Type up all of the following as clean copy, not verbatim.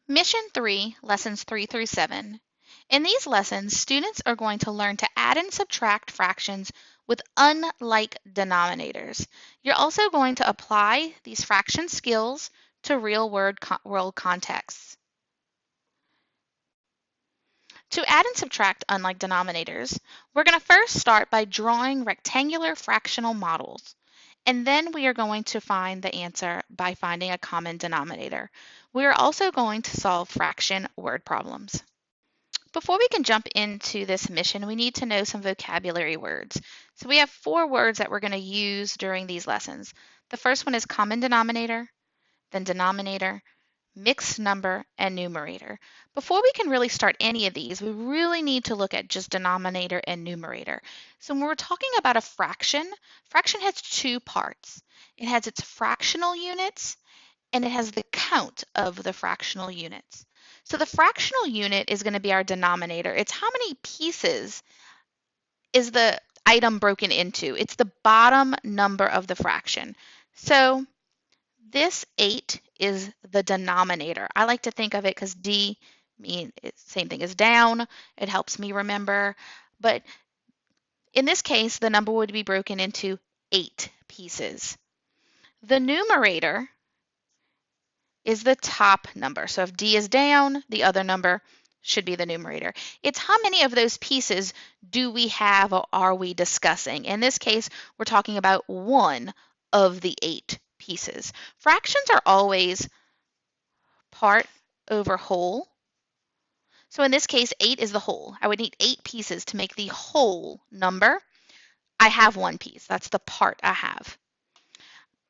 Mission 3, Lessons 3 through 7. In these lessons, students are going to learn to add and subtract fractions with unlike denominators. You're also going to apply these fraction skills to real-world contexts. To add and subtract unlike denominators, we're going to first start by drawing rectangular fractional models. And then we are going to find the answer by finding a common denominator. We are also going to solve fraction word problems. Before we can jump into this mission, we need to know some vocabulary words. So we have 4 words that we're going to use during these lessons. The first one is common denominator, then denominator, mixed number, and numerator. Before we can really start any of these, we really need to look at just denominator and numerator. So when we're talking about a fraction has 2 parts. It has its fractional units, and it has the count of the fractional units. So the fractional unit is going to be our denominator. It's how many pieces is the item broken into. It's the bottom number of the fraction. So this 8 is the denominator. I like to think of it because D means same thing as down. It helps me remember. But in this case, the number would be broken into 8 pieces. The numerator is the top number. So if D is down, the other number should be the numerator. It's how many of those pieces do we have or are we discussing? In this case, we're talking about 1 of the 8 pieces. Fractions are always part over whole. So in this case, 8 is the whole. I would need 8 pieces to make the whole number. I have 1 piece. That's the part I have.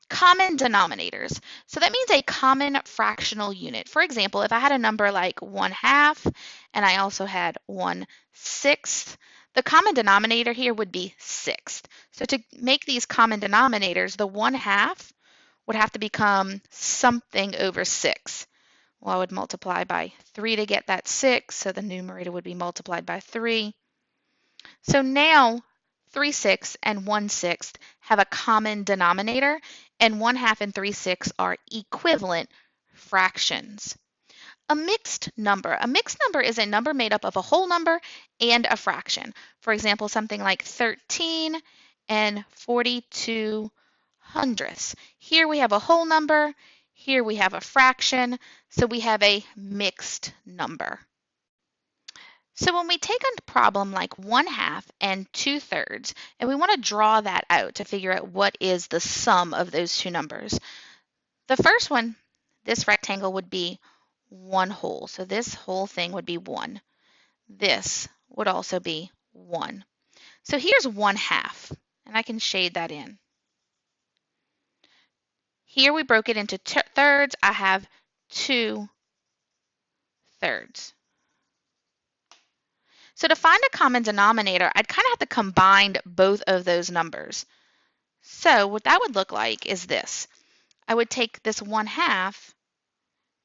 Common denominators. So that means a common fractional unit. For example, if I had a number like 1/2 and I also had 1/6, the common denominator here would be 6. So to make these common denominators, the 1/2 would have to become something over 6. Well, I would multiply by 3 to get that 6, so the numerator would be multiplied by 3. So now 3/6 and 1/6 have a common denominator, and 1/2 and 3/6 are equivalent fractions. A mixed number. A mixed number is a number made up of a whole number and a fraction. For example, something like 13 and 42 hundredths. Here we have a whole number, here we have a fraction, so we have a mixed number. So when we take a problem like 1/2 and 2/3, and we want to draw that out to figure out what is the sum of those two numbers, the first one, this rectangle would be 1 whole. So this whole thing would be 1. This would also be 1. So here's 1/2, and I can shade that in. Here we broke it into thirds. I have 2/3. So to find a common denominator, I'd kind of have to combine both of those numbers. So what that would look like is this. I would take this 1/2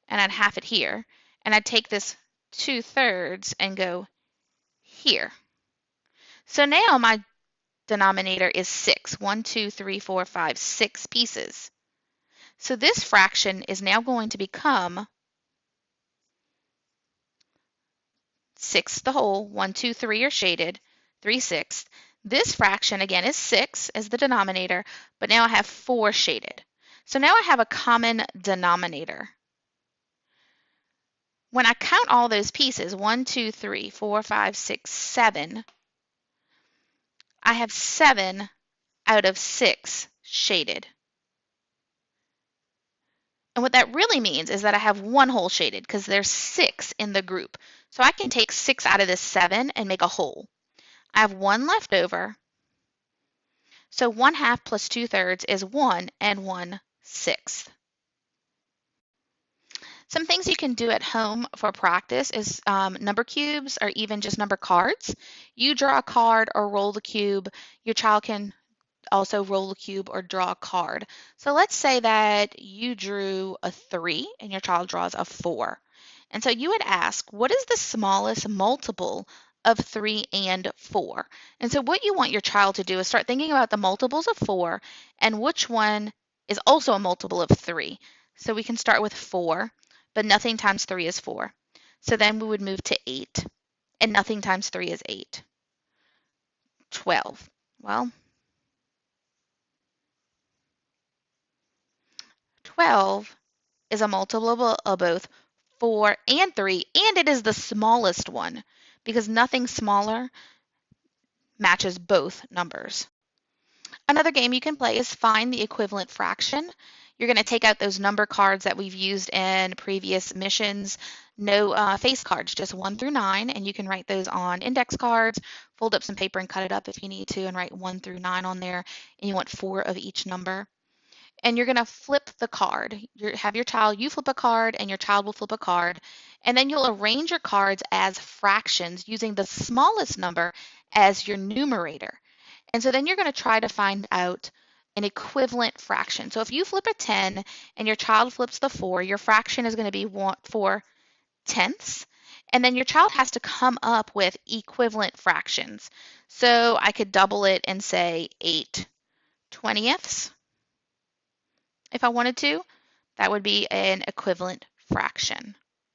and I'd half it here, and I'd take this 2/3 and go here. So now my denominator is 6. 1, 2, 3, 4, 5, 6 pieces. So this fraction is now going to become 6 the whole. 1, 2, 3 are shaded. 3/6. This fraction, again, is 6 as the denominator, but now I have 4 shaded. So now I have a common denominator. When I count all those pieces, 1, 2, 3, 4, 5, 6, 7, I have 7 out of 6 shaded. And what that really means is that I have 1 whole shaded because there's 6 in the group. So I can take 6 out of this 7 and make a whole. I have 1 left over. So 1/2 plus 2/3 is 1 and 1/6. Some things you can do at home for practice is number cubes or even just number cards. You draw a card or roll the cube. Your child can also roll a cube or draw a card. So let's say that you drew a 3 and your child draws a 4. And so you would ask, what is the smallest multiple of 3 and 4? And so what you want your child to do is start thinking about the multiples of 4 and which one is also a multiple of 3. So we can start with 4. but nothing times 3 is 4. So then we would move to 8, and nothing times 3 is 8. 12. Well, 12 is a multiple of both 4 and 3, and it is the smallest one because nothing smaller matches both numbers. Another game you can play is find the equivalent fraction. You're going to take out those number cards that we've used in previous missions. No face cards, just 1 through 9, and you can write those on index cards, fold up some paper and cut it up if you need to, and write 1 through 9 on there, and you want 4 of each number. And you're going to flip the card. Have your child, you flip a card, and your child will flip a card, and then you'll arrange your cards as fractions using the smallest number as your numerator. And so then you're going to try to find out an equivalent fraction. So if you flip a 10 and your child flips the 4, your fraction is going to be 4 tenths. And then your child has to come up with equivalent fractions. So I could double it and say 8 twentieths if I wanted to. That would be an equivalent fraction.